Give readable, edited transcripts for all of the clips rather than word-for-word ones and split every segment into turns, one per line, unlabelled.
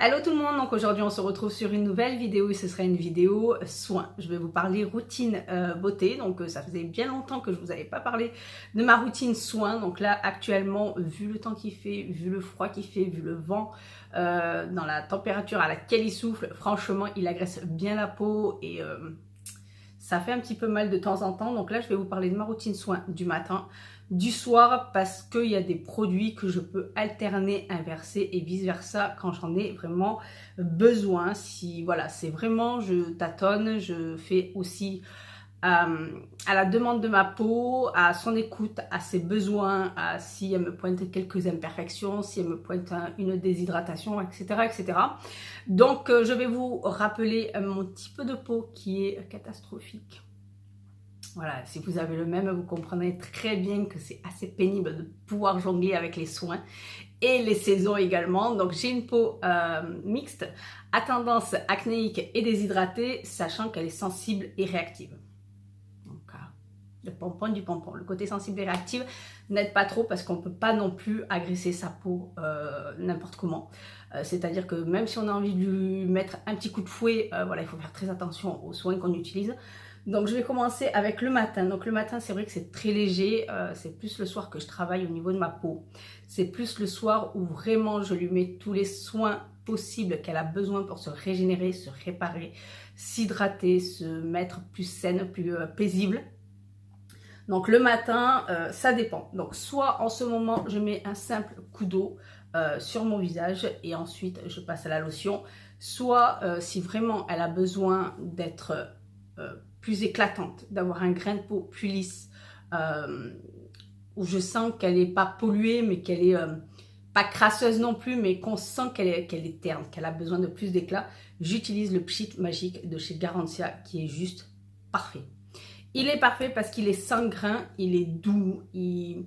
Hello tout le monde, donc aujourd'hui on se retrouve sur une nouvelle vidéo et ce sera une vidéo soins. Je vais vous parler routine beauté, donc ça faisait bien longtemps que je vous avais pas parlé de ma routine soins. Donc là actuellement, vu le temps qu'il fait, vu le froid qu'il fait, vu le vent, dans la température à laquelle il souffle, franchement il agresse bien la peau et ça fait un petit peu mal de temps en temps. Donc là je vais vous parler de ma routine soins du matin, du soir, parce qu'il y a des produits que je peux alterner, inverser et vice versa quand j'en ai vraiment besoin. Si voilà, c'est vraiment, je tâtonne, je fais aussi à la demande de ma peau, à son écoute, à ses besoins, à si elle me pointe quelques imperfections, si elle me pointe une déshydratation, etc. etc. Donc je vais vous rappeler mon type de peau qui est catastrophique. Voilà, si vous avez le même, vous comprendrez très bien que c'est assez pénible de pouvoir jongler avec les soins et les saisons également. Donc j'ai une peau mixte à tendance acnéique et déshydratée, sachant qu'elle est sensible et réactive. Donc le pompon du pompon. Le côté sensible et réactive n'aide pas trop parce qu'on ne peut pas non plus agresser sa peau n'importe comment. C'est-à-dire que même si on a envie de lui mettre un petit coup de fouet, voilà, il faut faire très attention aux soins qu'on utilise. Donc je vais commencer avec le matin. Donc le matin, c'est vrai que c'est très léger, c'est plus le soir que je travaille au niveau de ma peau. C'est plus le soir où vraiment je lui mets tous les soins possibles qu'elle a besoin pour se régénérer, se réparer, s'hydrater, se mettre plus saine, plus paisible. Donc le matin, ça dépend. Donc soit en ce moment, je mets un simple coup d'eau sur mon visage et ensuite je passe à la lotion. Soit si vraiment elle a besoin d'être plus éclatante, d'avoir un grain de peau plus lisse, où je sens qu'elle n'est pas polluée, mais qu'elle est pas crasseuse non plus, mais qu'on sent qu'elle est terne, qu'elle a besoin de plus d'éclat, j'utilise le Pchit Magique de chez Garantia qui est juste parfait. Il est parfait parce qu'il est sans grain, il est doux, il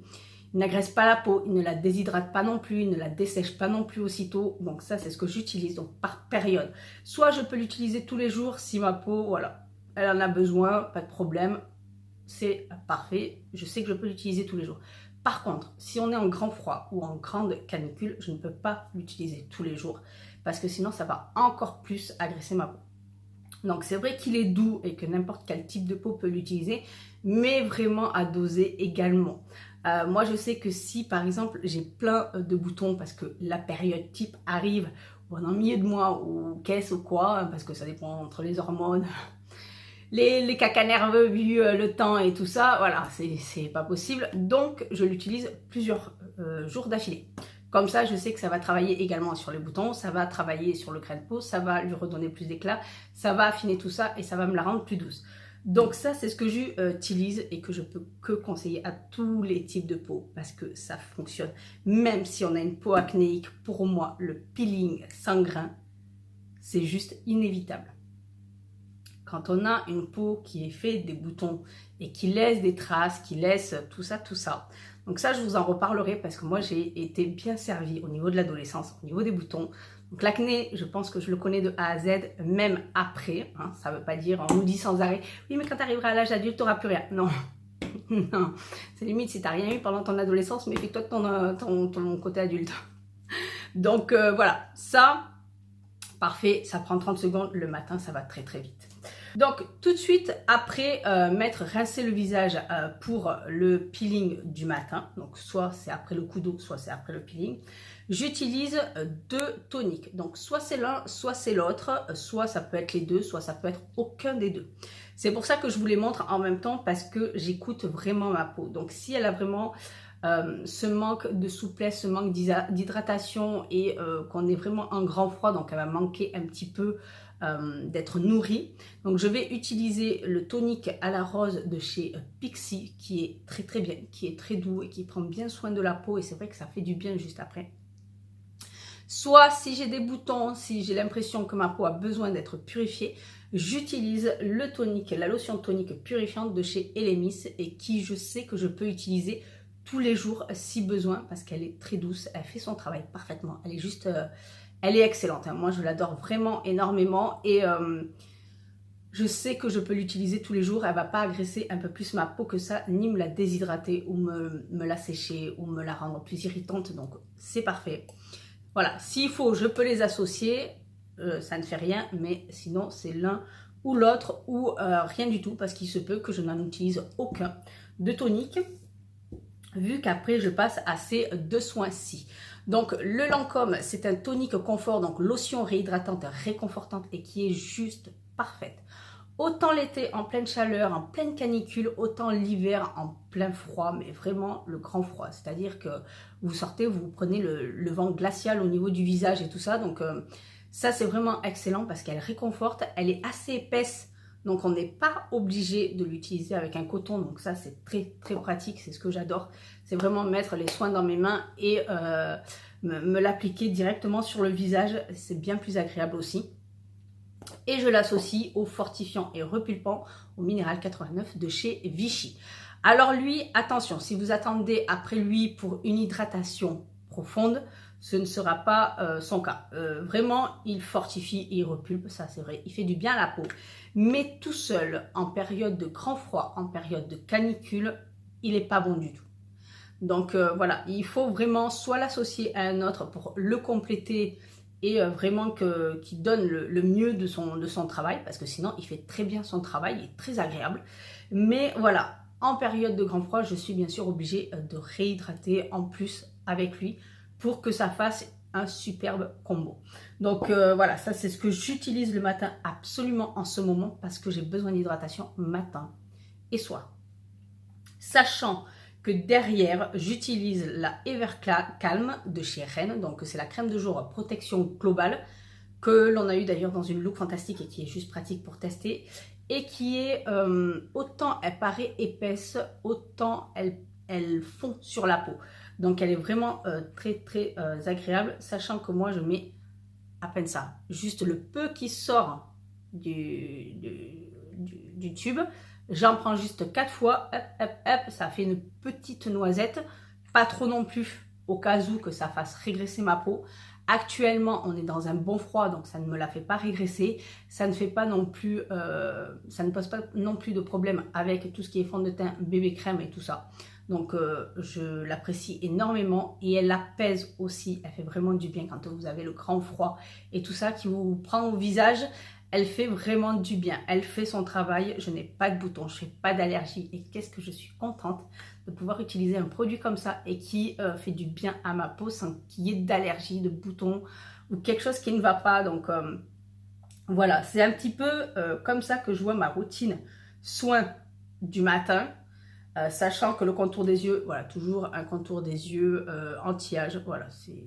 n'agresse pas la peau, il ne la déshydrate pas non plus, il ne la dessèche pas non plus aussitôt. Donc ça, c'est ce que j'utilise, donc par période. Soit je peux l'utiliser tous les jours si ma peau, voilà, elle en a besoin, pas de problème, c'est parfait. Je sais que je peux l'utiliser tous les jours. Par contre, si on est en grand froid ou en grande canicule, je ne peux pas l'utiliser tous les jours parce que sinon, ça va encore plus agresser ma peau. Donc c'est vrai qu'il est doux et que n'importe quel type de peau peut l'utiliser, mais vraiment à doser également. Moi je sais que si par exemple j'ai plein de boutons parce que la période type arrive, ou en milieu de mois, ou qu'est-ce ou quoi, parce que ça dépend entre les hormones, les cacas nerveux vu le temps et tout ça, voilà, c'est pas possible. Donc je l'utilise plusieurs jours d'affilée. Comme ça, je sais que ça va travailler également sur les boutons, ça va travailler sur le grain de peau, ça va lui redonner plus d'éclat, ça va affiner tout ça et ça va me la rendre plus douce. Donc ça, c'est ce que j'utilise et que je peux que conseiller à tous les types de peau parce que ça fonctionne. Même si on a une peau acnéique, pour moi, le peeling sans grain, c'est juste inévitable. Quand on a une peau qui est faite des boutons et qui laisse des traces, qui laisse tout ça. Donc ça, je vous en reparlerai parce que moi, j'ai été bien servie au niveau de l'adolescence, au niveau des boutons. Donc l'acné, je pense que je le connais de A à Z, même après. Hein, ça ne veut pas dire, on nous dit sans arrêt, oui, mais quand tu arriveras à l'âge adulte, tu n'auras plus rien. Non, non. C'est limite si tu n'as rien eu pendant ton adolescence, mais fais-toi de ton côté adulte. Donc voilà, ça, parfait, ça prend 30 secondes. Le matin, ça va très très vite. Donc tout de suite après m'être rincé le visage pour le peeling du matin, donc soit c'est après le coup d'eau, soit c'est après le peeling, j'utilise deux toniques. Donc soit c'est l'un, soit c'est l'autre, soit ça peut être les deux, soit ça peut être aucun des deux. C'est pour ça que je vous les montre en même temps parce que j'écoute vraiment ma peau. Donc si elle a vraiment ce manque de souplesse, ce manque d'hydratation et qu'on est vraiment en grand froid, donc elle va manquer un petit peu d'être nourrie. Donc je vais utiliser le tonique à la rose de chez Pixi qui est très très bien, qui est très doux et qui prend bien soin de la peau et c'est vrai que ça fait du bien juste après. Soit si j'ai des boutons, si j'ai l'impression que ma peau a besoin d'être purifiée, j'utilise le tonique, la lotion tonique purifiante de chez Elemis et qui je sais que je peux utiliser tous les jours si besoin parce qu'elle est très douce, elle fait son travail parfaitement, elle est juste... elle est excellente, hein. Moi je l'adore vraiment énormément et je sais que je peux l'utiliser tous les jours. Elle ne va pas agresser un peu plus ma peau que ça, ni me la déshydrater ou me la sécher ou me la rendre plus irritante. Donc c'est parfait. Voilà, s'il faut, je peux les associer, ça ne fait rien, mais sinon c'est l'un ou l'autre ou rien du tout parce qu'il se peut que je n'en utilise aucun de tonique vu qu'après je passe à ces deux soins-ci. Donc le Lancôme, c'est un tonique confort, donc lotion réhydratante, réconfortante et qui est juste parfaite. Autant l'été en pleine chaleur, en pleine canicule, autant l'hiver en plein froid, mais vraiment le grand froid. C'est-à-dire que vous sortez, vous prenez le vent glacial au niveau du visage et tout ça. Donc ça c'est vraiment excellent parce qu'elle réconforte, elle est assez épaisse. Donc on n'est pas obligé de l'utiliser avec un coton, donc ça c'est très très pratique, c'est ce que j'adore. C'est vraiment mettre les soins dans mes mains et me l'appliquer directement sur le visage, c'est bien plus agréable aussi. Et je l'associe au fortifiant et repulpant au minéral 89 de chez Vichy. Alors lui, attention, si vous attendez après lui pour une hydratation profonde, ce ne sera pas son cas. Vraiment, il fortifie et il repulpe, ça c'est vrai, il fait du bien à la peau. Mais tout seul, en période de grand froid, en période de canicule, il n'est pas bon du tout. Donc voilà, il faut vraiment soit l'associer à un autre pour le compléter et vraiment qu'il donne le mieux de son travail, parce que sinon il fait très bien son travail, il est très agréable. Mais voilà, en période de grand froid, je suis bien sûr obligée de réhydrater en plus avec lui pour que ça fasse un superbe combo. Donc voilà, ça c'est ce que j'utilise le matin absolument en ce moment parce que j'ai besoin d'hydratation matin et soir. Sachant que derrière, j'utilise la Evercalm de chez Rennes. Donc, c'est la crème de jour protection globale que l'on a eu d'ailleurs dans une look fantastique et qui est juste pratique pour tester. Et qui est, autant elle paraît épaisse, autant elle fond sur la peau. Donc, elle est vraiment très, très agréable. Sachant que moi, je mets à peine ça. Juste le peu qui sort du tube. J'en prends juste 4 fois, hop, hop, hop, ça fait une petite noisette, pas trop non plus, au cas où que ça fasse régresser ma peau. Actuellement, on est dans un bon froid, donc ça ne me la fait pas régresser. Ça ne fait pas non plus, ça ne pose pas non plus de problème avec tout ce qui est fond de teint, bébé crème et tout ça. Donc, je l'apprécie énormément et elle apaise aussi. Elle fait vraiment du bien quand vous avez le grand froid et tout ça qui vous prend au visage. Elle fait vraiment du bien, elle fait son travail, je n'ai pas de boutons, je n'ai pas d'allergie et qu'est-ce que je suis contente de pouvoir utiliser un produit comme ça et qui fait du bien à ma peau sans qu'il y ait d'allergie, de boutons ou quelque chose qui ne va pas. Donc voilà, c'est un petit peu comme ça que je vois ma routine soin du matin, sachant que le contour des yeux, voilà, toujours un contour des yeux anti-âge, voilà, c'est...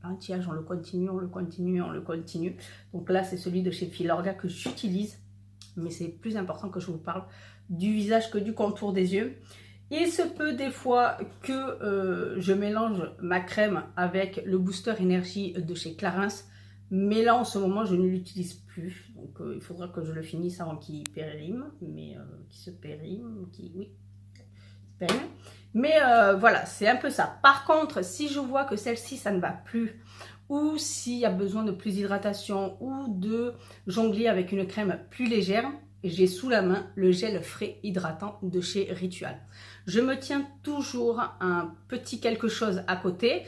Anti-âge, on le continue, on le continue, on le continue. Donc là, c'est celui de chez Filorga que j'utilise. Mais c'est plus important que je vous parle du visage que du contour des yeux. Il se peut des fois que je mélange ma crème avec le booster énergie de chez Clarins. Mais là, en ce moment, je ne l'utilise plus. Donc il faudra que je le finisse avant qu'il périme. Mais qu'il se périme, oui, périme. Mais voilà, c'est un peu ça. Par contre, si je vois que celle-ci, ça ne va plus, ou s'il y a besoin de plus d'hydratation, ou de jongler avec une crème plus légère, j'ai sous la main le gel frais hydratant de chez Ritual. Je me tiens toujours un petit quelque chose à côté,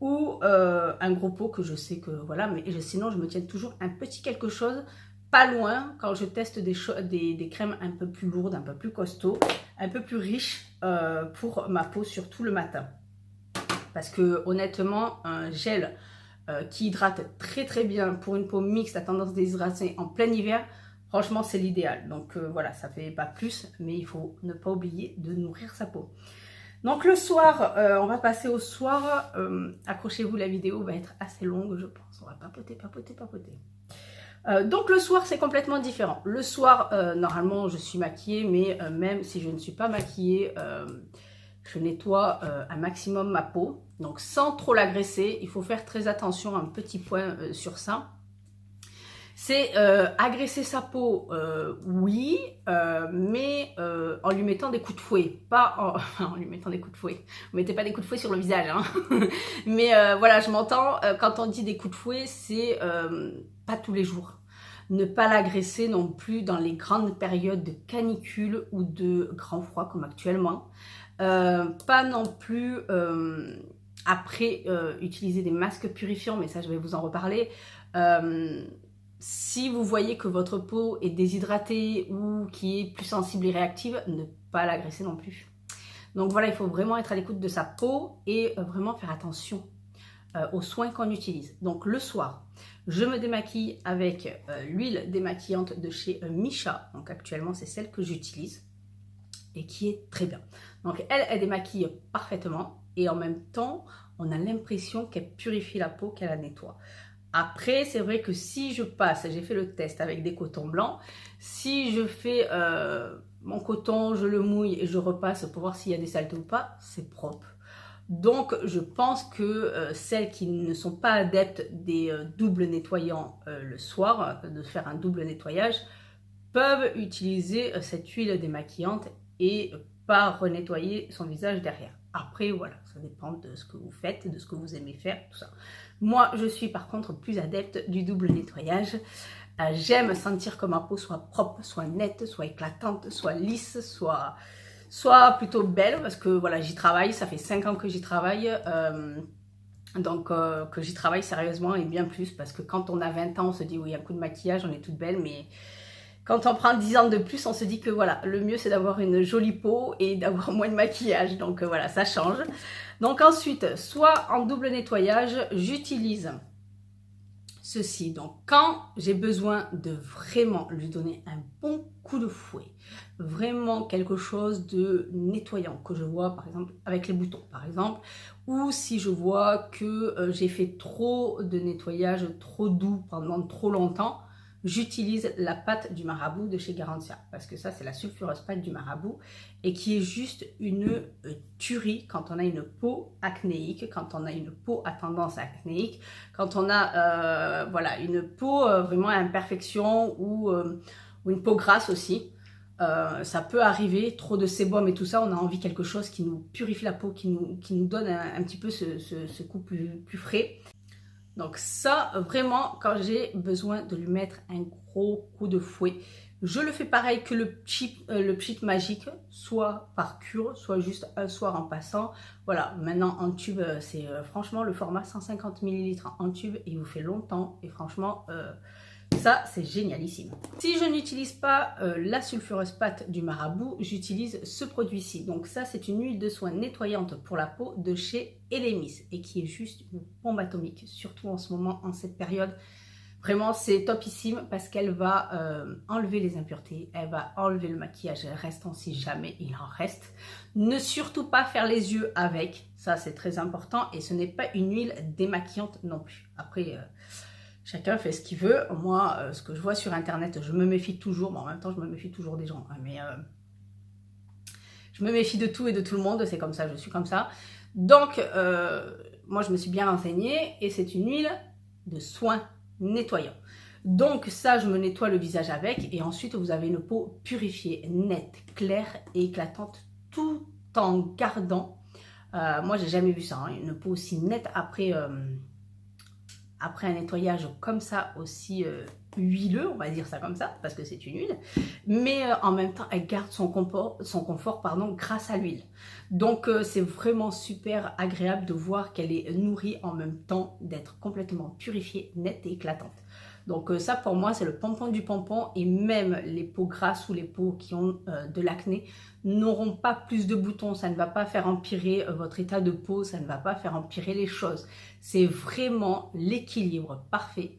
ou un gros pot que je sais que, voilà, mais sinon je me tiens toujours un petit quelque chose pas loin quand je teste des crèmes un peu plus lourdes, un peu plus costauds, un peu plus riches pour ma peau, surtout le matin. Parce que honnêtement, un gel qui hydrate très très bien pour une peau mixte à tendance déshydrater en plein hiver, franchement c'est l'idéal. Donc voilà, ça fait pas plus, mais il faut ne pas oublier de nourrir sa peau. Donc le soir, on va passer au soir. Accrochez-vous, la vidéo va être assez longue, je pense. On va papoter, papoter, papoter. Donc le soir c'est complètement différent. Le soir normalement je suis maquillée, mais même si je ne suis pas maquillée, je nettoie un maximum ma peau. Donc sans trop l'agresser, il faut faire très attention, un petit point sur ça. C'est agresser sa peau, oui, mais en lui mettant des coups de fouet, pas en lui mettant des coups de fouet. Vous mettez pas des coups de fouet sur le visage, hein. Mais voilà, je m'entends, quand on dit des coups de fouet, c'est pas tous les jours. Ne pas l'agresser non plus dans les grandes périodes de canicule ou de grand froid comme actuellement. Pas non plus après utiliser des masques purifiants, mais ça je vais vous en reparler. Si vous voyez que votre peau est déshydratée ou qui est plus sensible et réactive, ne pas l'agresser non plus. Donc voilà, il faut vraiment être à l'écoute de sa peau et vraiment faire attention aux soins qu'on utilise. Donc le soir, je me démaquille avec l'huile démaquillante de chez Missha. Donc actuellement, c'est celle que j'utilise et qui est très bien. Donc elle démaquille parfaitement et en même temps, on a l'impression qu'elle purifie la peau, qu'elle la nettoie. Après, c'est vrai que si je passe, j'ai fait le test avec des cotons blancs, si je fais mon coton, je le mouille et je repasse pour voir s'il y a des saletés ou pas, c'est propre. Donc, je pense que celles qui ne sont pas adeptes des doubles nettoyants le soir, de faire un double nettoyage, peuvent utiliser cette huile démaquillante et pas renettoyer son visage derrière. Après, voilà, ça dépend de ce que vous faites, de ce que vous aimez faire, tout ça. Moi, je suis par contre plus adepte du double nettoyage. J'aime sentir que ma peau soit propre, soit nette, soit éclatante, soit lisse, soit plutôt belle, parce que voilà, j'y travaille, ça fait 5 ans que j'y travaille, donc que j'y travaille sérieusement et bien plus, parce que quand on a 20 ans, on se dit oui, un coup de maquillage, on est toute belle, mais quand on prend 10 ans de plus, on se dit que voilà, le mieux c'est d'avoir une jolie peau et d'avoir moins de maquillage, donc voilà, ça change. Donc ensuite, soit en double nettoyage, j'utilise ceci. Donc quand j'ai besoin de vraiment lui donner un bon coup de fouet, vraiment quelque chose de nettoyant que je vois par exemple avec les boutons par exemple, ou si je vois que j'ai fait trop de nettoyage trop doux pendant trop longtemps, j'utilise la pâte du marabout de chez Garantia, parce que ça c'est la sulfureuse pâte du marabout et qui est juste une tuerie quand on a une peau acnéique, quand on a une peau à tendance acnéique, quand on a voilà, une peau vraiment à imperfection ou une peau grasse aussi. Ça peut arriver, trop de sébum et tout ça, on a envie de quelque chose qui nous purifie la peau, qui nous donne un petit peu ce coup plus frais. Donc ça, vraiment, quand j'ai besoin de lui mettre un gros coup de fouet, je le fais pareil que le pchit magique, soit par cure, soit juste un soir en passant. Voilà, maintenant en tube, c'est franchement le format 150 ml en tube et il vous fait longtemps. Et franchement, ça c'est génialissime. Si je n'utilise pas la sulfureuse pâte du marabout, j'utilise ce produit-ci. Donc ça c'est une huile de soin nettoyante pour la peau de chez Elemis et qui est juste une bombe atomique, surtout en ce moment, en cette période. Vraiment c'est topissime parce qu'elle va enlever les impuretés, elle va enlever le maquillage restant si jamais il en reste. Ne surtout pas faire les yeux avec, ça c'est très important et ce n'est pas une huile démaquillante non plus. Après... chacun fait ce qu'il veut. Moi, ce que je vois sur internet, je me méfie toujours. Bon, en même temps, je me méfie toujours des gens. Hein, mais je me méfie de tout et de tout le monde. C'est comme ça, je suis comme ça. Donc, moi, je me suis bien renseignée. Et c'est une huile de soin nettoyant. Donc, ça, je me nettoie le visage avec. Et ensuite, vous avez une peau purifiée, nette, claire et éclatante. Tout en gardant... moi, j'ai jamais vu ça. Hein, une peau aussi nette après un nettoyage comme ça, aussi huileux, on va dire ça comme ça, parce que c'est une huile, mais en même temps, elle garde son confort pardon, grâce à l'huile. Donc, c'est vraiment super agréable de voir qu'elle est nourrie en même temps d'être complètement purifiée, nette et éclatante. Donc ça pour moi c'est le pompon du pompon et même les peaux grasses ou les peaux qui ont de l'acné n'auront pas plus de boutons, ça ne va pas faire empirer votre état de peau, ça ne va pas faire empirer les choses. C'est vraiment l'équilibre parfait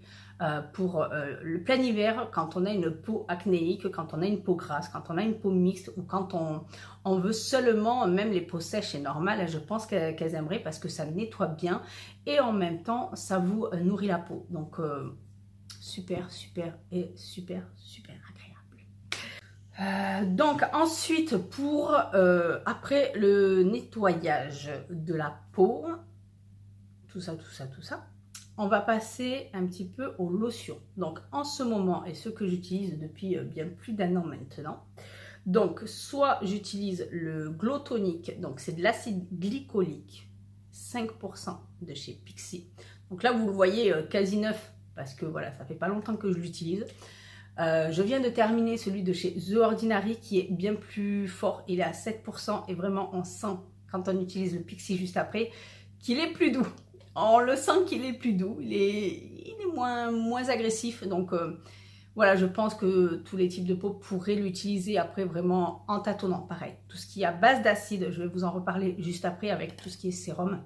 pour le plein hiver quand on a une peau acnéique, quand on a une peau grasse, quand on a une peau mixte ou quand on veut seulement, même les peaux sèches et normales, je pense qu'elles aimeraient parce que ça nettoie bien et en même temps ça vous nourrit la peau. Donc super, super et super, super agréable. Donc ensuite, pour après le nettoyage de la peau, tout ça, on va passer un petit peu aux lotions. Donc en ce moment, et ce que j'utilise depuis bien plus d'1 an maintenant, donc soit j'utilise le Glow Tonic, donc c'est de l'acide glycolique, 5% de chez Pixi. Donc là, vous le voyez quasi neuf, parce que voilà, ça fait pas longtemps que je l'utilise. Je viens de terminer celui de chez The Ordinary qui est bien plus fort, il est à 7% et vraiment on sent quand on utilise le Pixi juste après qu'il est plus doux. On le sent qu'il est plus doux, il est moins agressif. Donc voilà, je pense que tous les types de peau pourraient l'utiliser après vraiment en tâtonnant. Pareil, tout ce qui est à base d'acide, je vais vous en reparler juste après avec tout ce qui est sérum.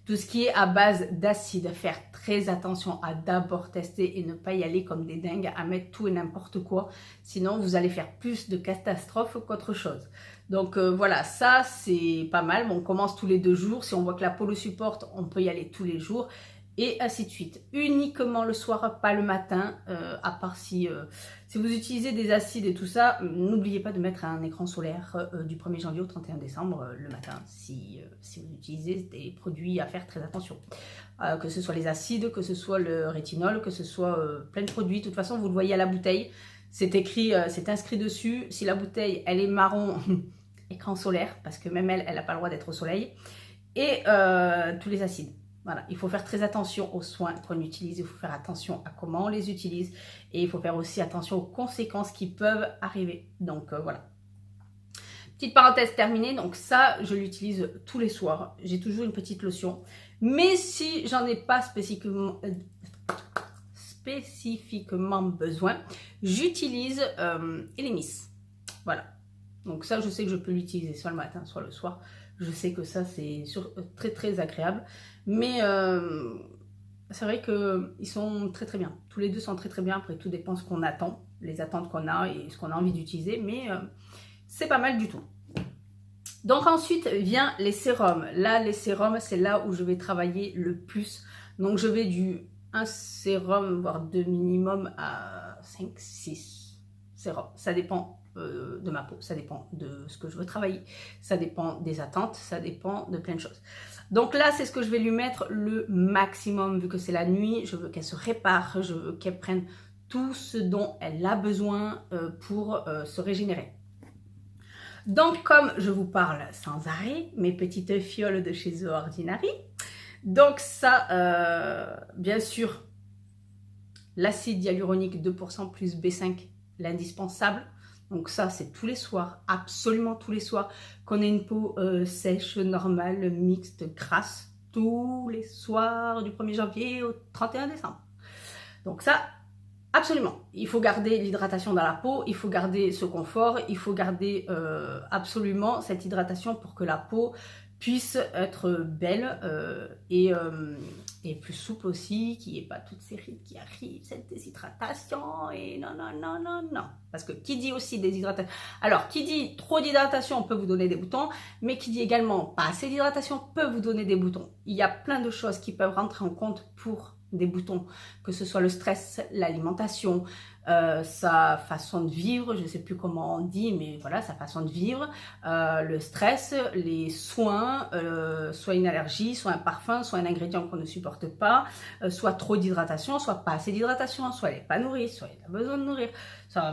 Tout ce qui est à base d'acide, faire très attention à d'abord tester et ne pas y aller comme des dingues, à mettre tout et n'importe quoi. Sinon, vous allez faire plus de catastrophes qu'autre chose. Donc voilà, ça c'est pas mal. Bon, on commence tous les 2 jours. Si on voit que la peau le supporte, on peut y aller tous les jours. Et ainsi de suite. Uniquement le soir, pas le matin. À part si vous utilisez des acides et tout ça, n'oubliez pas de mettre un écran solaire du 1er janvier au 31 décembre le matin. Si vous utilisez des produits, à faire très attention. Que ce soit les acides, que ce soit le rétinol, que ce soit plein de produits. De toute façon, vous le voyez à la bouteille. C'est écrit, c'est inscrit dessus. Si la bouteille, elle est marron, écran solaire, parce que même elle n'a pas le droit d'être au soleil. Et tous les acides. Voilà, il faut faire très attention aux soins qu'on utilise, il faut faire attention à comment on les utilise et il faut faire aussi attention aux conséquences qui peuvent arriver. Donc voilà. Petite parenthèse terminée, donc ça, je l'utilise tous les soirs. J'ai toujours une petite lotion. Mais si j'en ai pas spécifiquement besoin, j'utilise Elemis. Voilà. Donc ça, je sais que je peux l'utiliser soit le matin, soit le soir. Je sais que ça, c'est très très agréable. Mais c'est vrai qu'ils sont très très bien. Tous les deux sont très très bien. Après, tout dépend de ce qu'on attend, les attentes qu'on a et ce qu'on a envie d'utiliser. Mais c'est pas mal du tout. Donc ensuite vient les sérums. Là, les sérums, c'est là où je vais travailler le plus. Donc je vais un sérum, voire 2 minimum à 5, 6 sérums. Ça dépend de ma peau, ça dépend de ce que je veux travailler, ça dépend des attentes, ça dépend de plein de choses. Donc là, c'est ce que je vais lui mettre le maximum, vu que c'est la nuit, je veux qu'elle se répare, je veux qu'elle prenne tout ce dont elle a besoin pour se régénérer. Donc, comme je vous parle sans arrêt, mes petites fioles de chez The Ordinary, donc ça, bien sûr, l'acide hyaluronique 2% plus B5, l'indispensable. Donc ça, c'est tous les soirs, absolument tous les soirs, qu'on ait une peau sèche, normale, mixte, grasse, tous les soirs du 1er janvier au 31 décembre. Donc ça, absolument. Il faut garder l'hydratation dans la peau, il faut garder ce confort, il faut garder absolument cette hydratation pour que la peau puisse être belle et plus souple aussi, qu'il n'y ait pas toutes ces rides qui arrivent, cette déshydratation, et non, non, non, non, non. Parce que qui dit aussi déshydratation, alors qui dit trop d'hydratation peut vous donner des boutons, mais qui dit également pas assez d'hydratation peut vous donner des boutons. Il y a plein de choses qui peuvent rentrer en compte pour des boutons, que ce soit le stress, l'alimentation, sa façon de vivre, je ne sais plus comment on dit, mais voilà, sa façon de vivre, le stress, les soins, soit une allergie, soit un parfum, soit un ingrédient qu'on ne supporte pas, soit trop d'hydratation, soit pas assez d'hydratation, soit elle n'est pas nourrie, soit elle a besoin de nourrir, soit...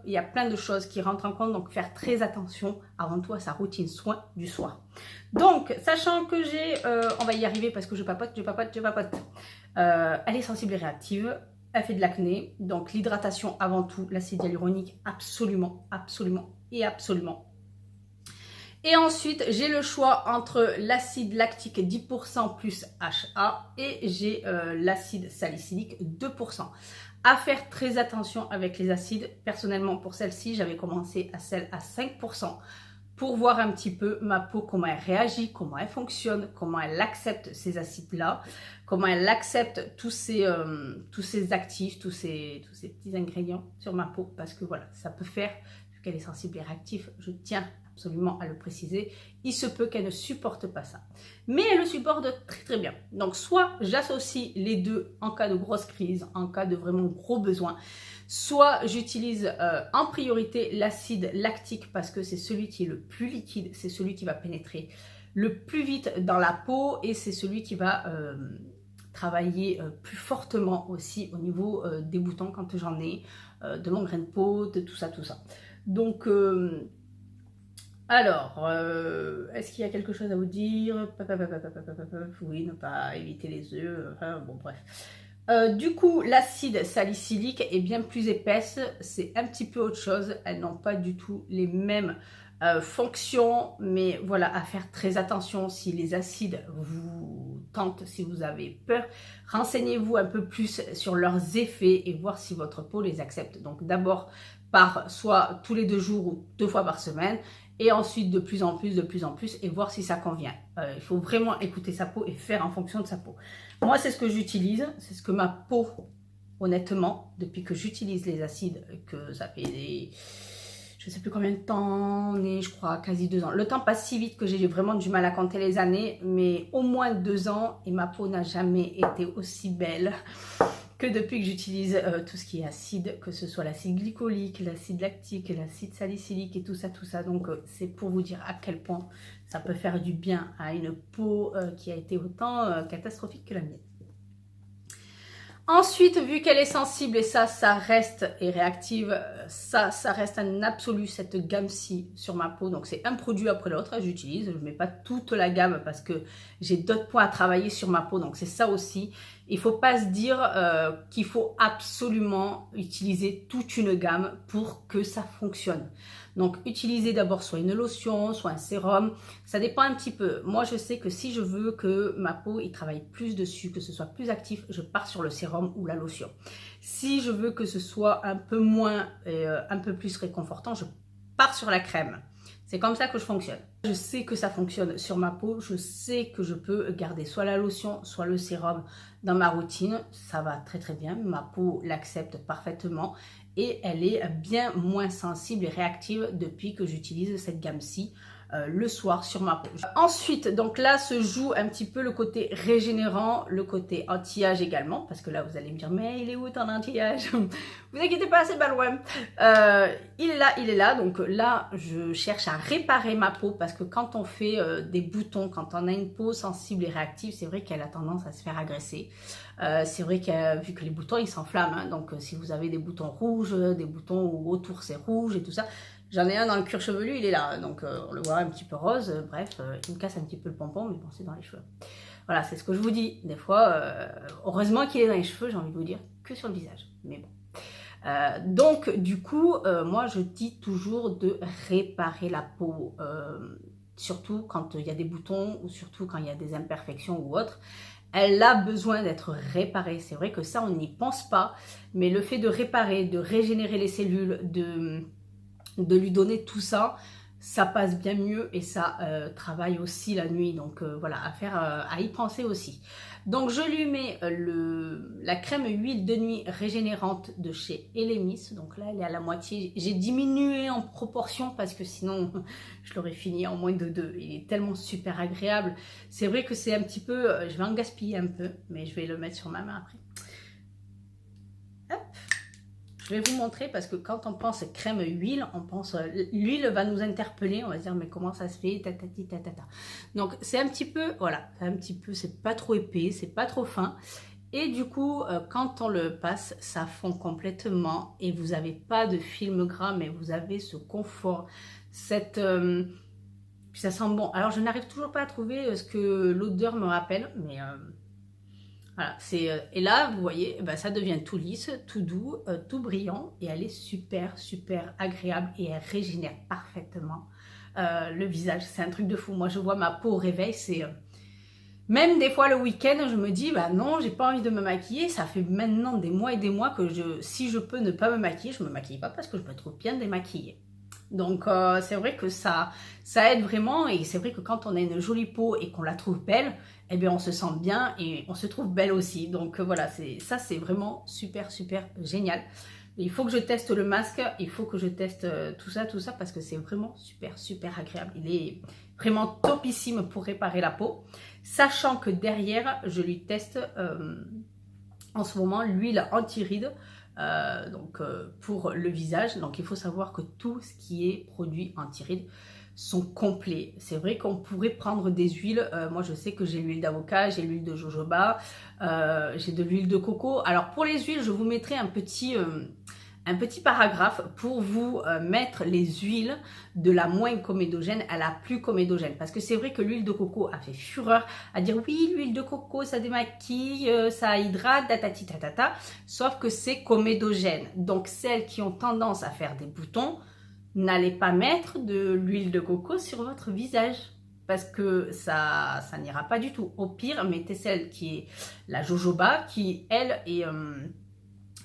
Il y a plein de choses qui rentrent en compte, donc faire très attention avant tout à sa routine soin du soir. Donc, sachant que j'ai, on va y arriver parce que je papote, elle est sensible et réactive, elle fait de l'acné, donc l'hydratation avant tout, l'acide hyaluronique absolument, absolument et absolument. Et ensuite, j'ai le choix entre l'acide lactique 10% plus HA et j'ai l'acide salicylique 2%. À faire très attention avec les acides. Personnellement, pour celle-ci, j'avais commencé à celle à 5% pour voir un petit peu ma peau, comment elle réagit, comment elle fonctionne, comment elle accepte ces acides-là, comment elle accepte tous ces actifs, tous ces petits ingrédients sur ma peau. Parce que voilà, ça peut faire, vu qu'elle est sensible et réactive, je tiens absolument à le préciser, il se peut qu'elle ne supporte pas ça. Mais elle le supporte très très bien. Donc soit j'associe les deux en cas de grosse crise, en cas de vraiment gros besoin, soit j'utilise en priorité l'acide lactique parce que c'est celui qui est le plus liquide, c'est celui qui va pénétrer le plus vite dans la peau et c'est celui qui va travailler plus fortement aussi au niveau des boutons quand j'en ai, de mon grain de peau, de tout ça, tout ça. Donc... alors, est-ce qu'il y a quelque chose à vous dire? Oui, ne pas éviter les œufs, enfin, bon bref. Du coup, l'acide salicylique est bien plus épaisse, c'est un petit peu autre chose, elles n'ont pas du tout les mêmes fonction, mais voilà, à faire très attention si les acides vous tentent, si vous avez peur. Renseignez-vous un peu plus sur leurs effets et voir si votre peau les accepte. Donc d'abord par soit tous les 2 jours ou 2 fois par semaine, et ensuite de plus en plus, et voir si ça convient. Il faut vraiment écouter sa peau et faire en fonction de sa peau. Moi, c'est ce que j'utilise, c'est ce que ma peau, honnêtement, depuis que j'utilise les acides, que ça fait des... je sais plus combien de temps, je crois quasi 2 ans. Le temps passe si vite que j'ai vraiment du mal à compter les années, mais au moins 2 ans, et ma peau n'a jamais été aussi belle que depuis que j'utilise tout ce qui est acide, que ce soit l'acide glycolique, l'acide lactique, l'acide salicylique et tout ça. Donc c'est pour vous dire à quel point ça peut faire du bien à une peau qui a été autant catastrophique que la mienne. Ensuite, vu qu'elle est sensible et ça reste et réactive, ça reste un absolu, cette gamme-ci sur ma peau. Donc c'est un produit après l'autre, j'utilise, je ne mets pas toute la gamme parce que j'ai d'autres points à travailler sur ma peau. Donc c'est ça aussi, il ne faut pas se dire qu'il faut absolument utiliser toute une gamme pour que ça fonctionne. Donc utilisez d'abord soit une lotion, soit un sérum, ça dépend un petit peu. Moi je sais que si je veux que ma peau il travaille plus dessus, que ce soit plus actif, je pars sur le sérum ou la lotion. Si je veux que ce soit un peu moins et un peu plus réconfortant, je pars sur la crème. C'est comme ça que je fonctionne. Je sais que ça fonctionne sur ma peau, je sais que je peux garder soit la lotion, soit le sérum dans ma routine. Ça va très très bien, ma peau l'accepte parfaitement et elle est bien moins sensible et réactive depuis que j'utilise cette gamme-ci le soir sur ma peau. Ensuite, donc là se joue un petit peu le côté régénérant, le côté anti-âge également, parce que là vous allez me dire mais il est où ton anti-âge? Vous inquiétez pas, c'est pas loin. Il est là, donc là je cherche à réparer ma peau parce que quand on fait des boutons, quand on a une peau sensible et réactive, c'est vrai qu'elle a tendance à se faire agresser. C'est vrai que vu que les boutons ils s'enflamment, hein, donc si vous avez des boutons rouges, des boutons où autour c'est rouge et tout ça, j'en ai un dans le cuir chevelu, il est là, donc on le voit un petit peu rose, bref, il me casse un petit peu le pompon, mais bon, c'est dans les cheveux. Voilà, c'est ce que je vous dis. Des fois, heureusement qu'il est dans les cheveux, j'ai envie de vous dire, que sur le visage, mais bon. Donc, du coup, moi, je dis toujours de réparer la peau, surtout quand il y a des boutons, ou surtout quand il y a des imperfections ou autres. Elle a besoin d'être réparée. C'est vrai que ça, on n'y pense pas, mais le fait de réparer, de régénérer les cellules, de lui donner tout ça, ça passe bien mieux et ça travaille aussi la nuit. Donc voilà, à y penser aussi. Donc je lui mets la crème huile de nuit régénérante de chez Elemis. Donc là, elle est à la moitié. J'ai diminué en proportion parce que sinon, je l'aurais fini en moins de 2. Il est tellement super agréable. C'est vrai que c'est un petit peu... je vais en gaspiller un peu, mais je vais le mettre sur ma main après. Hop. Je vais vous montrer parce que quand on pense crème huile, on pense l'huile va nous interpeller, on va se dire mais comment ça se fait, tatati tatata. Donc c'est un petit peu, voilà, c'est pas trop épais, c'est pas trop fin. Et du coup, quand on le passe, ça fond complètement et vous n'avez pas de film gras, mais vous avez ce confort, puis ça sent bon. Alors je n'arrive toujours pas à trouver ce que l'odeur me rappelle, mais... voilà, et là, vous voyez, ben, ça devient tout lisse, tout doux, tout brillant et elle est super, super agréable et elle régénère parfaitement le visage. C'est un truc de fou. Moi, je vois ma peau au réveil, c'est... même des fois le week-end, je me dis, bah non, j'ai pas envie de me maquiller. Ça fait maintenant des mois et des mois que si je peux ne pas me maquiller, je me maquille pas parce que je me trouve bien démaquillée. Donc c'est vrai que ça aide vraiment et c'est vrai que quand on a une jolie peau et qu'on la trouve belle, eh bien on se sent bien et on se trouve belle aussi. Donc voilà, ça c'est vraiment super super génial. Il faut que je teste le masque, il faut que je teste tout ça parce que c'est vraiment super super agréable. Il est vraiment topissime pour réparer la peau. Sachant que derrière, je lui teste en ce moment l'huile anti-rides. Pour le visage, donc il faut savoir que tout ce qui est produit anti-rides sont complets. C'est vrai qu'on pourrait prendre des huiles, moi je sais que j'ai l'huile d'avocat, j'ai l'huile de jojoba, j'ai de l'huile de coco. Alors pour les huiles, je vous mettrai un petit paragraphe pour vous mettre les huiles de la moins comédogène à la plus comédogène. Parce que c'est vrai que l'huile de coco a fait fureur à dire oui, l'huile de coco ça démaquille, ça hydrate, tatati tatata. Sauf que c'est comédogène. Donc celles qui ont tendance à faire des boutons, n'allez pas mettre de l'huile de coco sur votre visage parce que ça n'ira pas du tout. Au pire, mettez celle qui est la jojoba qui, elle,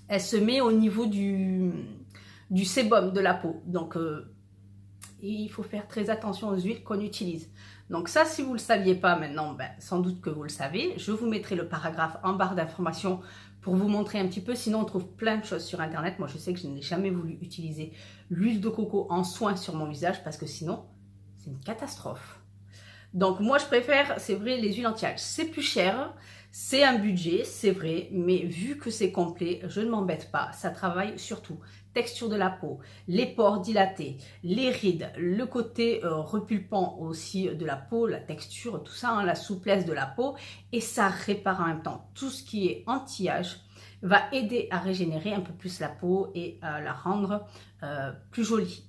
elle se met au niveau du sébum de la peau. Donc, il faut faire très attention aux huiles qu'on utilise. Donc ça, si vous ne le saviez pas maintenant, ben, sans doute que vous le savez. Je vous mettrai le paragraphe en barre d'informations pour vous montrer un petit peu. Sinon, on trouve plein de choses sur Internet. Moi, je sais que je n'ai jamais voulu utiliser l'huile de coco en soin sur mon visage parce que sinon, c'est une catastrophe. Donc moi, je préfère, c'est vrai, les huiles anti-âge. C'est plus cher, c'est un budget, c'est vrai, mais vu que c'est complet, je ne m'embête pas. Ça travaille surtout texture de la peau, les pores dilatés, les rides, le côté repulpant aussi de la peau, la texture, tout ça, hein, la souplesse de la peau. Et ça répare en même temps. Tout ce qui est anti-âge va aider à régénérer un peu plus la peau et à la rendre plus jolie.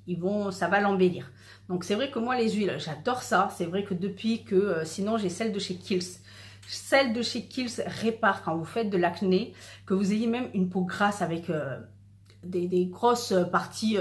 Ça va l'embellir. Donc c'est vrai que moi les huiles, j'adore ça. C'est vrai que depuis que, sinon j'ai celle de chez Kiehl's. Celle de chez Kiehl's répare quand vous faites de l'acné, que vous ayez même une peau grasse avec des grosses parties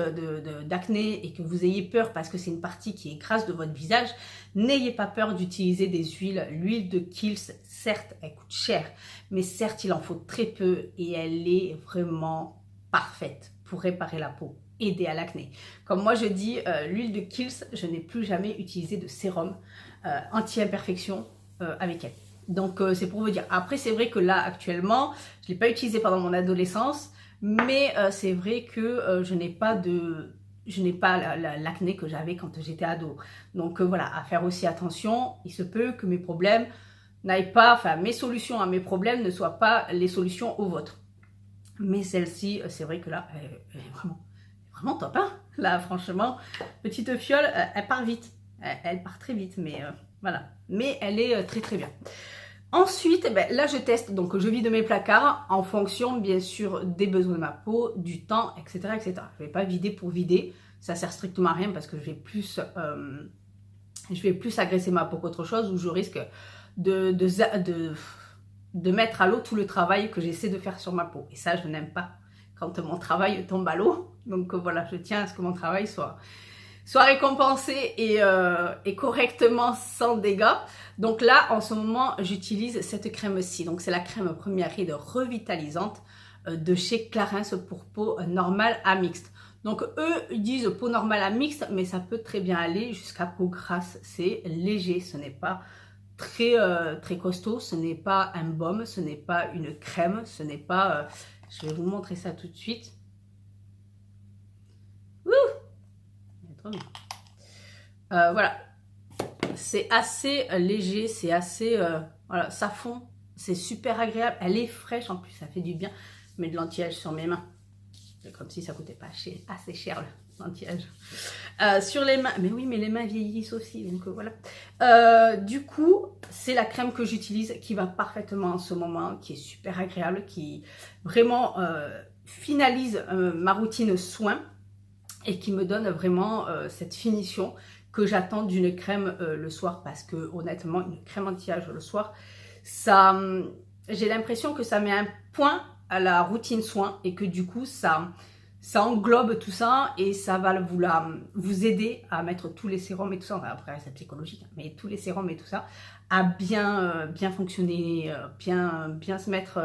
d'acné et que vous ayez peur parce que c'est une partie qui est grasse de votre visage. N'ayez pas peur d'utiliser des huiles. L'huile de Kiehl's, certes, elle coûte cher, mais certes, il en faut très peu et elle est vraiment parfaite pour réparer la peau, aider à l'acné. Comme moi je dis, l'huile de Kiehl's, je n'ai plus jamais utilisé de sérum anti-imperfection avec elle. Donc c'est pour vous dire. Après c'est vrai que là actuellement, je ne l'ai pas utilisé pendant mon adolescence, mais c'est vrai que je n'ai pas l'acné que j'avais quand j'étais ado. Donc voilà, à faire aussi attention. Il se peut que mes problèmes n'aillent pas, enfin mes solutions à mes problèmes ne soient pas les solutions aux vôtres. Mais celle-ci, c'est vrai que là, elle est vraiment top. Hein, là, franchement, petite fiole, elle part vite. Elle part très vite, mais voilà. Mais elle est très très bien. Ensuite, ben, là je teste, donc je vide mes placards en fonction bien sûr des besoins de ma peau, du temps, etc. etc. Je ne vais pas vider pour vider, ça sert strictement à rien parce que je vais plus agresser ma peau qu'autre chose ou je risque de mettre à l'eau tout le travail que j'essaie de faire sur ma peau. Et ça, je n'aime pas quand mon travail tombe à l'eau. Donc voilà, je tiens à ce que mon travail soit récompensé et correctement sans dégâts. Donc là, en ce moment, j'utilise cette crème-ci. Donc c'est la crème première ride revitalisante de chez Clarins pour peau normale à mixte. Donc eux, ils disent peau normale à mixte, mais ça peut très bien aller jusqu'à peau grasse. C'est léger, ce n'est pas très, très costaud, ce n'est pas un baume, ce n'est pas une crème, ce n'est pas... je vais vous montrer ça tout de suite. Voilà, c'est assez léger, c'est assez, voilà, ça fond, c'est super agréable, elle est fraîche en plus, ça fait du bien. Je mets de l'anti-âge sur mes mains, c'est comme si ça coûtait pas assez cher l'anti-âge. Sur les mains, mais oui, mais les mains vieillissent aussi, donc voilà. Du coup, c'est la crème que j'utilise qui va parfaitement en ce moment, qui est super agréable, qui vraiment finalise ma routine soin et qui me donne vraiment cette finition que j'attends d'une crème le soir, parce que honnêtement, une crème anti-âge le soir, ça, j'ai l'impression que ça met un point à la routine soin et que du coup, ça englobe tout ça et ça va vous aider à mettre tous les sérums et tout ça. Enfin, après, c'est psychologique, mais tous les sérums et tout ça, à bien fonctionner, bien se mettre...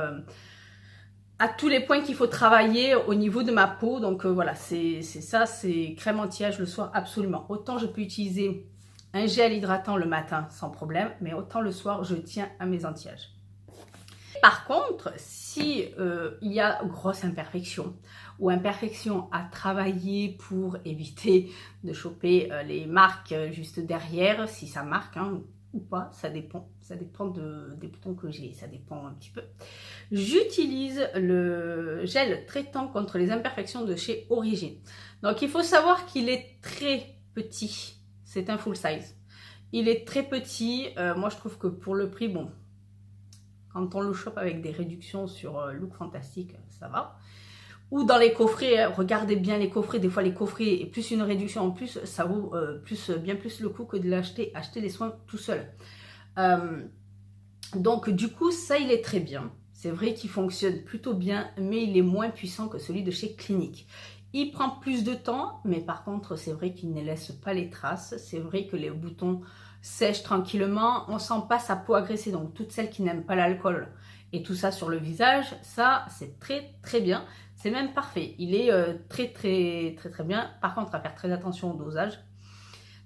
à tous les points qu'il faut travailler au niveau de ma peau. Donc voilà, c'est ça, c'est crème anti-âge le soir, absolument. Autant je peux utiliser un gel hydratant le matin sans problème, mais autant le soir, je tiens à mes anti-âges. Par contre, si il y a grosse imperfection ou imperfection à travailler pour éviter de choper les marques juste derrière, si ça marque, hein, ou pas, ça dépend des boutons que j'ai, ça dépend un petit peu. J'utilise le gel traitant contre les imperfections de chez Origine. Donc il faut savoir qu'il est très petit, c'est un full size. Il est très petit, moi je trouve que pour le prix, bon, quand on le chope avec des réductions sur Look Fantastique, ça va. Ou dans les coffrets, regardez bien les coffrets, des fois les coffrets et plus une réduction en plus, ça vaut bien plus le coup que de acheter les soins tout seul. Donc du coup, ça il est très bien. C'est vrai qu'il fonctionne plutôt bien, mais il est moins puissant que celui de chez Clinique. Il prend plus de temps, mais par contre, c'est vrai qu'il ne laisse pas les traces. C'est vrai que les boutons sèchent tranquillement. On sent pas sa peau agressée. Donc, toutes celles qui n'aiment pas l'alcool et tout ça sur le visage, ça, c'est très, très bien. C'est même parfait. Il est très, très, très, très bien. Par contre, à faire très attention au dosage.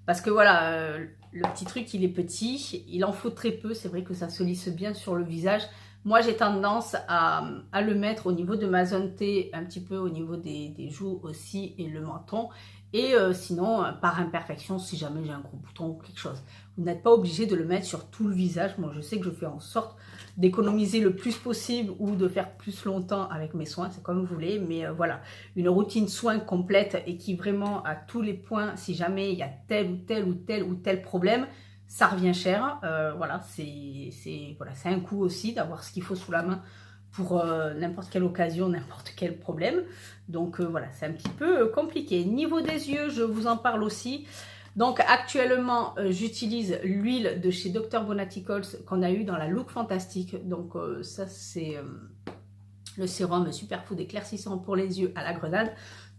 Parce que voilà, le petit truc, il est petit. Il en faut très peu. C'est vrai que ça se lisse bien sur le visage. Moi, j'ai tendance à le mettre au niveau de ma zone T, un petit peu au niveau des joues aussi et le menton. Et sinon, par imperfection, si jamais j'ai un gros bouton ou quelque chose. Vous n'êtes pas obligé de le mettre sur tout le visage. Moi, je sais que je fais en sorte d'économiser le plus possible ou de faire plus longtemps avec mes soins. C'est comme vous voulez. Mais voilà, une routine soin complète et qui vraiment à tous les points, si jamais il y a tel ou tel ou tel ou tel problème, ça revient cher. Voilà, c'est un coût aussi d'avoir ce qu'il faut sous la main pour n'importe quelle occasion, n'importe quel problème. Donc voilà, c'est un petit peu compliqué. Niveau des yeux, je vous en parle aussi. Donc actuellement, j'utilise l'huile de chez Dr Bonaticals qu'on a eu dans la Look Fantastique. Donc ça, c'est le sérum Superfood éclaircissant pour les yeux à la grenade,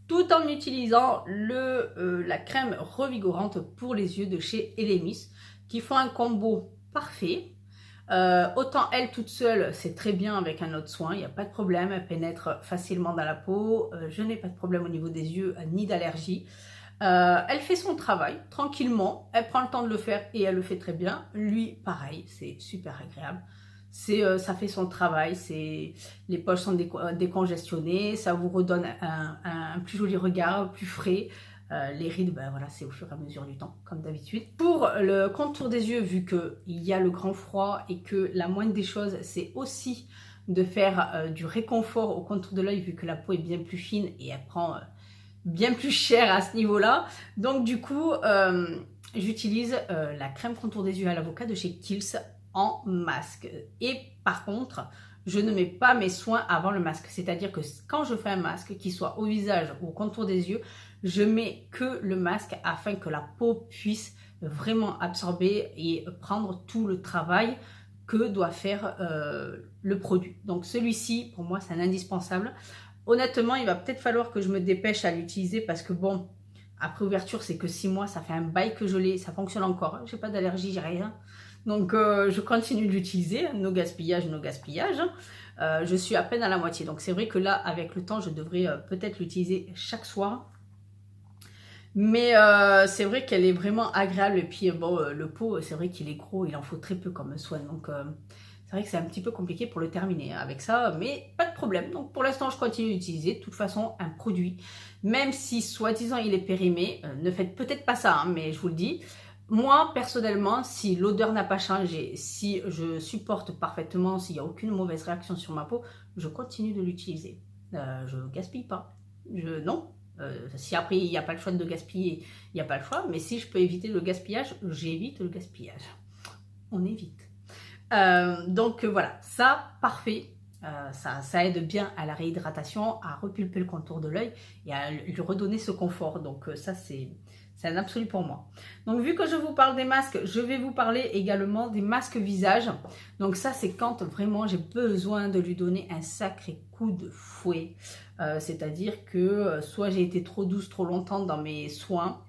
tout en utilisant la crème revigorante pour les yeux de chez Elemis, qui font un combo parfait. Autant elle toute seule, c'est très bien avec un autre soin, il n'y a pas de problème, elle pénètre facilement dans la peau, je n'ai pas de problème au niveau des yeux, ni d'allergie. Elle fait son travail tranquillement, elle prend le temps de le faire et elle le fait très bien. Lui, pareil, c'est super agréable. Ça fait son travail, les poches sont décongestionnées, ça vous redonne un plus joli regard, plus frais. Les rides, ben voilà, c'est au fur et à mesure du temps, comme d'habitude. Pour le contour des yeux, vu qu'il y a le grand froid et que la moindre des choses, c'est aussi de faire du réconfort au contour de l'œil, vu que la peau est bien plus fine et elle prend bien plus cher à ce niveau-là. Donc du coup, j'utilise la crème contour des yeux à l'avocat de chez Kiehl's en masque. Et par contre, je ne mets pas mes soins avant le masque. C'est-à-dire que quand je fais un masque, qu'il soit au visage ou au contour des yeux, je mets que le masque afin que la peau puisse vraiment absorber et prendre tout le travail que doit faire le produit. Donc celui-ci, pour moi, c'est un indispensable. Honnêtement, il va peut-être falloir que je me dépêche à l'utiliser parce que bon, après ouverture, c'est que 6 mois, ça fait un bail que je l'ai, ça fonctionne encore. J'ai pas d'allergie, j'ai rien. Donc je continue de l'utiliser, no gaspillage, no gaspillage. Je suis à peine à la moitié. Donc c'est vrai que là, avec le temps, je devrais peut-être l'utiliser chaque soir. Mais c'est vrai qu'elle est vraiment agréable. Et puis bon, le pot, c'est vrai qu'il est gros, il en faut très peu comme soin. Donc c'est vrai que c'est un petit peu compliqué pour le terminer avec ça, mais pas de problème. Donc pour l'instant, je continue d'utiliser. De toute façon, un produit, même si soi-disant il est périmé, ne faites peut-être pas ça, hein, mais je vous le dis. Moi, personnellement, si l'odeur n'a pas changé, si je supporte parfaitement, s'il n'y a aucune mauvaise réaction sur ma peau, je continue de l'utiliser. Je ne gaspille pas. Non. Si après, il n'y a pas le choix de gaspiller, il n'y a pas le choix. Mais si je peux éviter le gaspillage, j'évite le gaspillage. On évite. Donc voilà, ça, parfait. Ça aide bien à la réhydratation, à repulper le contour de l'œil et à lui redonner ce confort. Donc ça, c'est un absolu pour moi. Donc vu que je vous parle des masques, je vais vous parler également des masques visage. Donc ça, c'est quand vraiment j'ai besoin de lui donner un sacré coup de fouet. C'est-à-dire que soit j'ai été trop douce trop longtemps dans mes soins,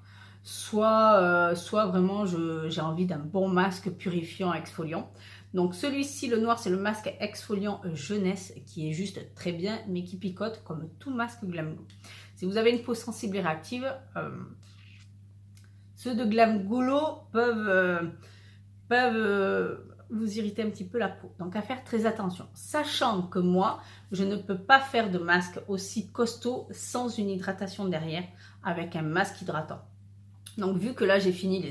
soit vraiment j'ai envie d'un bon masque purifiant exfoliant. Donc celui-ci, le noir, c'est le masque exfoliant jeunesse qui est juste très bien, mais qui picote comme tout masque Glam Glow. Si vous avez une peau sensible et réactive, ceux de Glam Glow peuvent vous irriter un petit peu la peau. Donc à faire très attention. Sachant que moi, je ne peux pas faire de masque aussi costaud sans une hydratation derrière avec un masque hydratant. Donc vu que là j'ai fini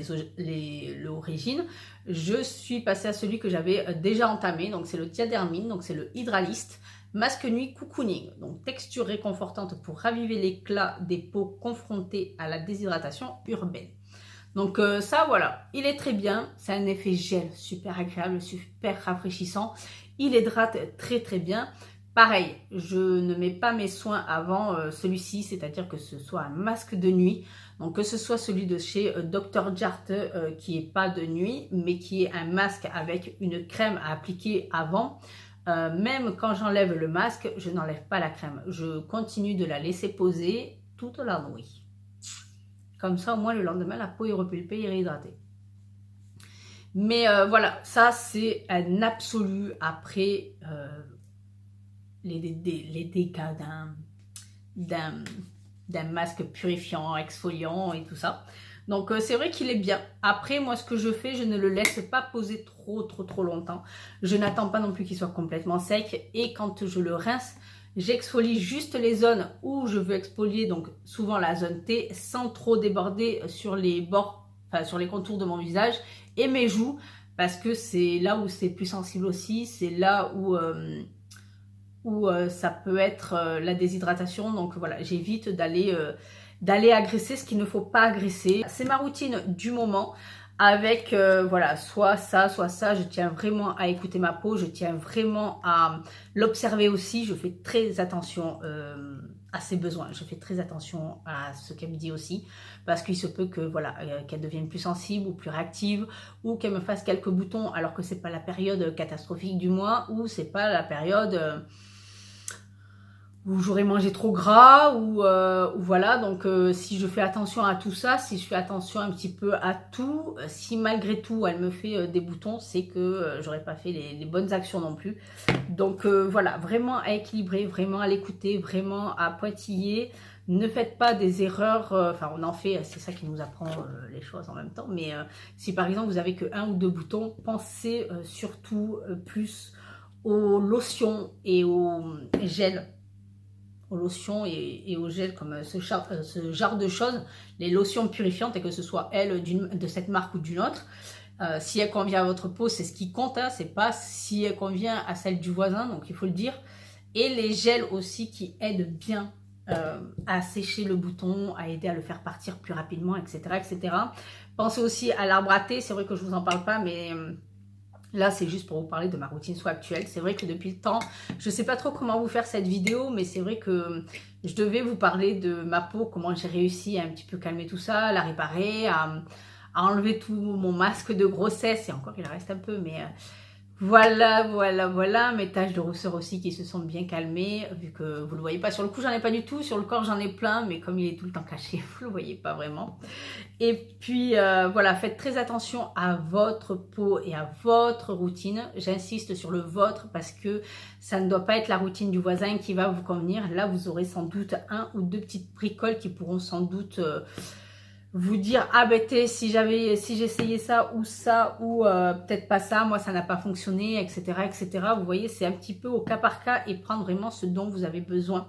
l'origine, je suis passée à celui que j'avais déjà entamé. Donc c'est le Diadermine, donc c'est le Hydralist Masque Nuit Cocooning. Donc texture réconfortante pour raviver l'éclat des peaux confrontées à la déshydratation urbaine. Donc ça voilà, il est très bien, c'est un effet gel super agréable, super rafraîchissant. Il hydrate très très bien. Pareil, je ne mets pas mes soins avant celui-ci, c'est-à-dire que ce soit un masque de nuit. Donc que ce soit celui de chez Dr Jart qui est pas de nuit, mais qui est un masque avec une crème à appliquer avant. Même quand j'enlève le masque, je n'enlève pas la crème. Je continue de la laisser poser toute la nuit. Comme ça, au moins, le lendemain, la peau est repulpée et réhydratée. Mais voilà, ça, c'est un absolu après les dégâts d'un masque purifiant, exfoliant et tout ça. Donc c'est vrai qu'il est bien. Après, moi, ce que je fais, je ne le laisse pas poser trop longtemps. Je n'attends pas non plus qu'il soit complètement sec. Et quand je le rince, j'exfolie juste les zones où je veux exfolier, donc souvent la zone T, sans trop déborder sur les bords, enfin sur les contours de mon visage et mes joues, parce que c'est là où c'est plus sensible aussi. C'est là où ça peut être la déshydratation. Donc voilà, j'évite d'aller agresser ce qu'il ne faut pas agresser. C'est ma routine du moment avec voilà, soit ça. Je tiens vraiment à écouter ma peau, je tiens vraiment à l'observer aussi. Je fais très attention à ses besoins, je fais très attention à ce qu'elle me dit aussi, parce qu'il se peut que voilà, qu'elle devienne plus sensible ou plus réactive, ou qu'elle me fasse quelques boutons alors que c'est pas la période catastrophique du mois, ou c'est pas la période où j'aurais mangé trop gras, ou voilà. Donc si je fais attention à tout ça, si je fais attention un petit peu à tout, si malgré tout elle me fait des boutons, c'est que j'aurais pas fait les bonnes actions non plus. Donc voilà, vraiment à équilibrer, vraiment à l'écouter, vraiment à pointiller. Ne faites pas des erreurs, enfin on en fait, c'est ça qui nous apprend les choses en même temps, mais si par exemple vous avez que 1 ou 2 boutons, pensez surtout plus aux lotions et aux gels, aux lotions et aux gels comme ce genre de choses, les lotions purifiantes, et que ce soit elles de cette marque ou d'une autre. Si elle convient à votre peau, c'est ce qui compte, hein, c'est pas si elle convient à celle du voisin, donc il faut le dire. Et les gels aussi qui aident bien à sécher le bouton, à aider à le faire partir plus rapidement, etc. etc. Pensez aussi à l'arbre à thé, c'est vrai que je vous en parle pas, mais là, c'est juste pour vous parler de ma routine soie actuelle. C'est vrai que depuis le temps, je ne sais pas trop comment vous faire cette vidéo, mais c'est vrai que je devais vous parler de ma peau, comment j'ai réussi à un petit peu calmer tout ça, à la réparer, à enlever tout mon masque de grossesse. Et encore, il reste un peu, mais voilà. Mes taches de rousseur aussi qui se sont bien calmées, vu que vous ne le voyez pas sur le cou, j'en ai pas du tout. Sur le corps, j'en ai plein, mais comme il est tout le temps caché, vous ne le voyez pas vraiment. Et puis voilà, faites très attention à votre peau et à votre routine. J'insiste sur le vôtre parce que ça ne doit pas être la routine du voisin qui va vous convenir. Là, vous aurez sans doute 1 ou 2 petites bricoles qui pourront sans doute vous dire: ah ben si j'essayais ça, ou peut-être pas ça, moi ça n'a pas fonctionné, etc. Vous voyez, c'est un petit peu au cas par cas et prendre vraiment ce dont vous avez besoin.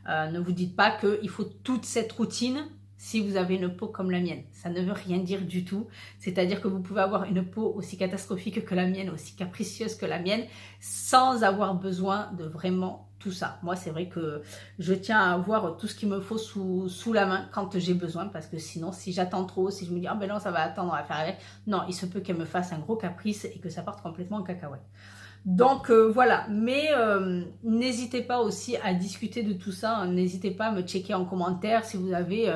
Ne vous dites pas qu'il faut toute cette routine si vous avez une peau comme la mienne. Ça ne veut rien dire du tout. C'est-à-dire que vous pouvez avoir une peau aussi catastrophique que la mienne, aussi capricieuse que la mienne, sans avoir besoin de vraiment tout ça. Moi, c'est vrai que je tiens à avoir tout ce qu'il me faut sous la main quand j'ai besoin, parce que sinon, si j'attends trop, si je me dis: ah ben non, ça va attendre, on va faire avec. Non, il se peut qu'elle me fasse un gros caprice et que ça parte complètement en cacahuète. Donc voilà, mais n'hésitez pas aussi à discuter de tout ça, n'hésitez pas à me checker en commentaire si vous avez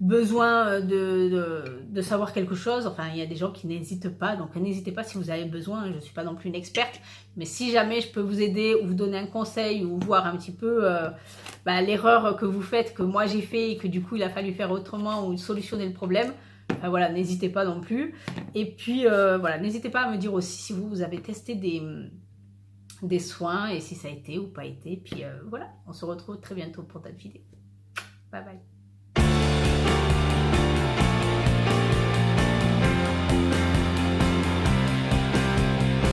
besoin de savoir quelque chose. Enfin, il y a des gens qui n'hésitent pas, donc n'hésitez pas si vous avez besoin. Je ne suis pas non plus une experte, mais si jamais je peux vous aider ou vous donner un conseil ou voir un petit peu l'erreur que vous faites, que moi j'ai fait et que du coup il a fallu faire autrement ou solutionner le problème, voilà, n'hésitez pas non plus. Et puis voilà, n'hésitez pas à me dire aussi si vous avez testé des soins et si ça a été ou pas été. Puis voilà, on se retrouve très bientôt pour d'autres vidéos. Bye bye.